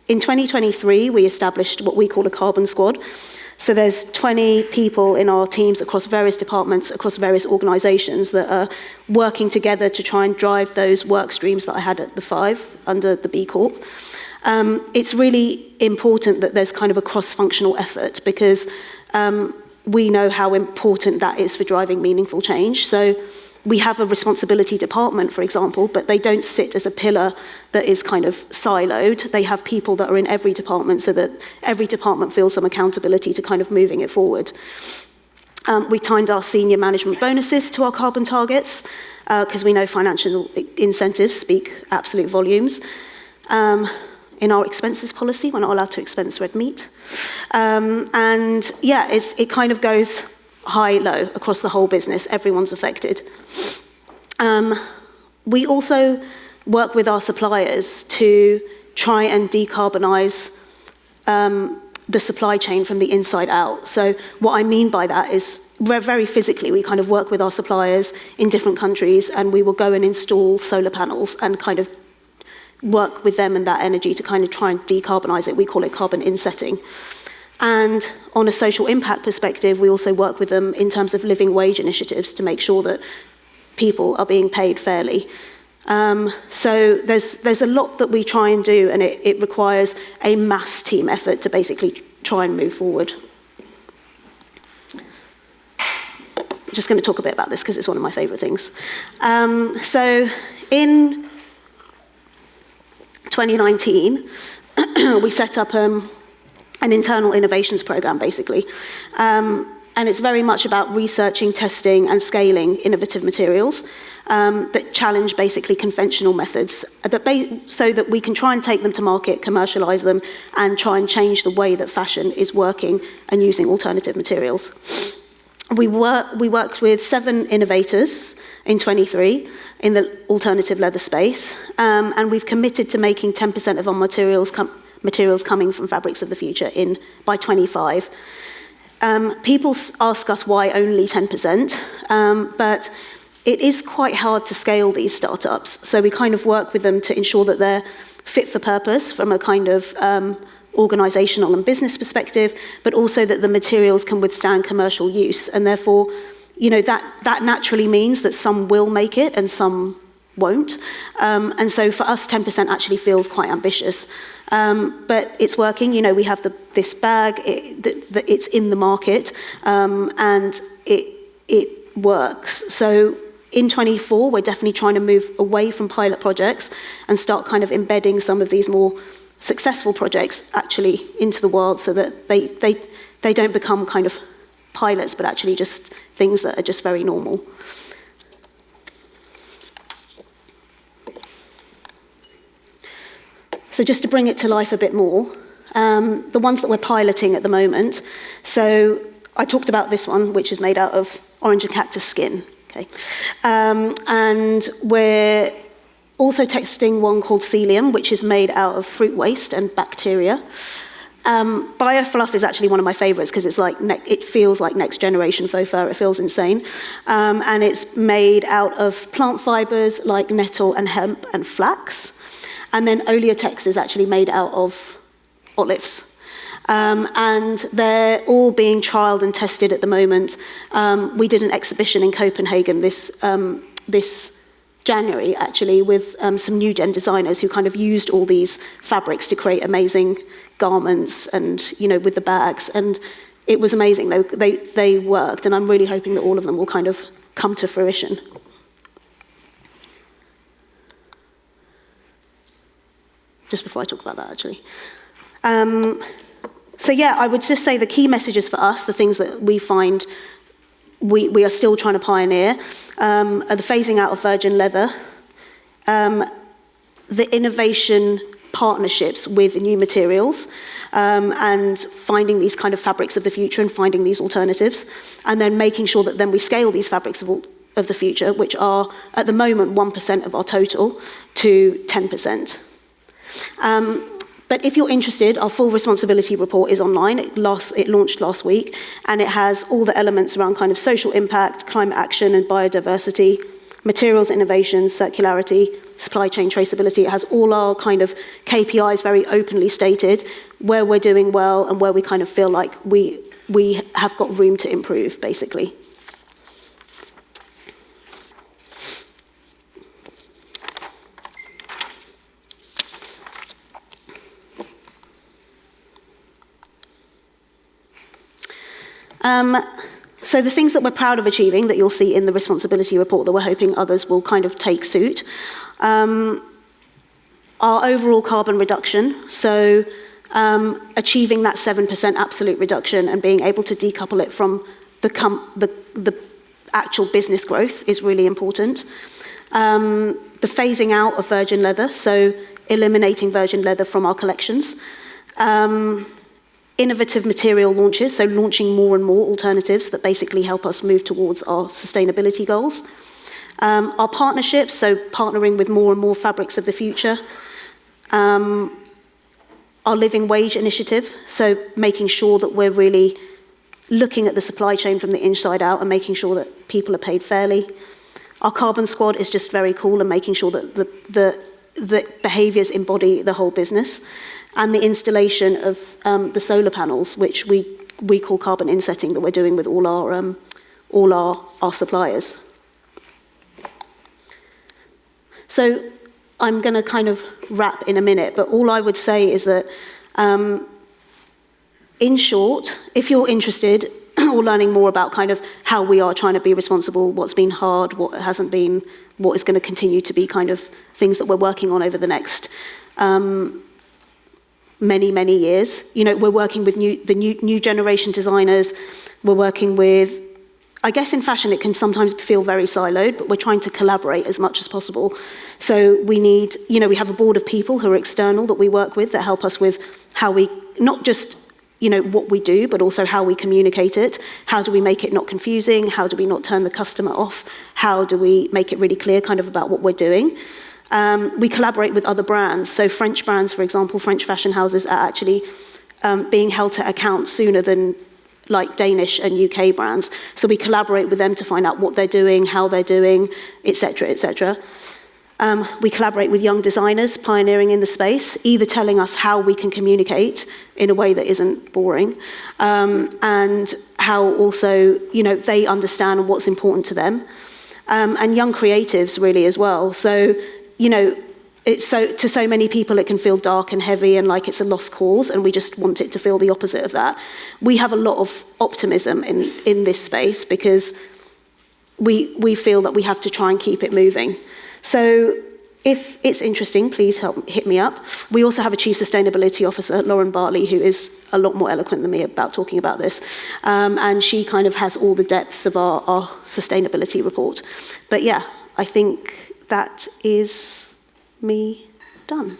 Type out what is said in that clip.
In 2023, we established what we call a carbon squad. So there's 20 people in our teams across various departments, across various organisations that are working together to try and drive those work streams that I had at the 5 under the B Corp. It's really important that there's kind of a cross-functional effort because we know how important that is for driving meaningful change. So we have a responsibility department, for example, but they don't sit as a pillar that is kind of siloed. They have people that are in every department so that every department feels some accountability to kind of moving it forward. We timed our senior management bonuses to our carbon targets because we know financial incentives speak absolute volumes. In our expenses policy, we're not allowed to expense red meat. And yeah, it kind of goes high-low across the whole business. Everyone's affected. We also work with our suppliers to try and decarbonise the supply chain from the inside out. So what I mean by that is very physically, we kind of work with our suppliers in different countries, and we will go and install solar panels and kind of work with them and that energy to kind of try and decarbonise it. We call it carbon insetting. And on a social impact perspective, we also work with them in terms of living wage initiatives to make sure that people are being paid fairly. So there's a lot that we try and do, and it requires a mass team effort to basically try and move forward. I'm just going to talk a bit about this because it's one of my favourite things. So in 2019, we set up an internal innovations program, basically. And it's very much about researching, testing, and scaling innovative materials that challenge basically conventional methods, so that we can try and take them to market, commercialize them, and try and change the way that fashion is working and using alternative materials. We worked with 7 innovators in 23 in the alternative leather space, and we've committed to making 10% of our materials coming from fabrics of the future by 25. People ask us why only 10%, but it is quite hard to scale these startups. So we kind of work with them to ensure that they're fit for purpose from a kind of organizational and business perspective, but also that the materials can withstand commercial use. And therefore, you know, that naturally means that some will make it and some won't. And so for us, 10% actually feels quite ambitious. But it's working. You know, we have this bag, it's in the market, and it works. So in 24, we're definitely trying to move away from pilot projects and start kind of embedding some of these more successful projects actually into the world so that they don't become kind of pilots, but actually just things that are just very normal. So just to bring it to life a bit more, the ones that we're piloting at the moment, so I talked about this one, which is made out of orange and cactus skin. Okay, and we're also testing one called Celium, which is made out of fruit waste and bacteria. BioFluff is actually one of my favorites because it feels like next generation faux fur. It feels insane. And it's made out of plant fibers like nettle and hemp and flax. And then Oleotex is actually made out of olives. And they're all being trialed and tested at the moment. We did an exhibition in Copenhagen this January, actually, with some new gen designers who kind of used all these fabrics to create amazing garments and, you know, with the bags. And it was amazing. They worked, and I'm really hoping that all of them will kind of come to fruition. Just before I talk about that, actually. So yeah, I would just say the key messages for us, the things that we find we are still trying to pioneer, are the phasing out of virgin leather, the innovation partnerships with new materials, and finding these kind of fabrics of the future and finding these alternatives, and then making sure that then we scale these fabrics of the future, which are at the moment 1% of our total, to 10%. But if you're interested, our full responsibility report is online. It launched last week, and it has all the elements around kind of social impact, climate action, and biodiversity. materials innovation, circularity, supply chain traceability. It has all our kind of KPIs very openly stated, where we're doing well and where we kind of feel like we have got room to improve, basically. So the things that we're proud of achieving that you'll see in the responsibility report that we're hoping others will kind of take suit, our overall carbon reduction, so achieving that 7% absolute reduction and being able to decouple it from the actual business growth is really important. The phasing out of virgin leather, so eliminating virgin leather from our collections. Innovative material launches, so launching more and more alternatives that basically help us move towards our sustainability goals. Our partnerships, so partnering with more and more fabrics of the future. Our living wage initiative, so making sure that we're really looking at the supply chain from the inside out and making sure that people are paid fairly. Our carbon squad is just very cool and making sure that the behaviours embody the whole business. And the installation of the solar panels, which we call carbon insetting, that we're doing with all our suppliers. So I'm going to kind of wrap in a minute, but all I would say is that, in short, if you're interested or learning more about kind of how we are trying to be responsible, what's been hard, what hasn't been, what is going to continue to be kind of things that we're working on over the next many years. You know, we're working with the new generation designers. We're working with, I guess in fashion it can sometimes feel very siloed, but we're trying to collaborate as much as possible. So we need, you know, we have a board of people who are external that we work with that help us with how we, not just, you know, what we do, but also how we communicate it. How do we make it not confusing? How do we not turn the customer off? How do we make it really clear kind of about what we're doing? We collaborate with other brands. So French brands, for example, French fashion houses are actually being held to account sooner than like Danish and UK brands. So we collaborate with them to find out what they're doing, how they're doing, et cetera, et cetera. We collaborate with young designers pioneering in the space, either telling us how we can communicate in a way that isn't boring, and how also, you know, they understand what's important to them. And young creatives really as well. So, you know, to so many people it can feel dark and heavy and like it's a lost cause, and we just want it to feel the opposite of that. We have a lot of optimism in this space because we feel that we have to try and keep it moving. So if it's interesting, please hit me up. We also have a Chief Sustainability Officer, Lauren Bartley, who is a lot more eloquent than me about talking about this. And she kind of has all the depths of our sustainability report. But yeah, I think that is me done.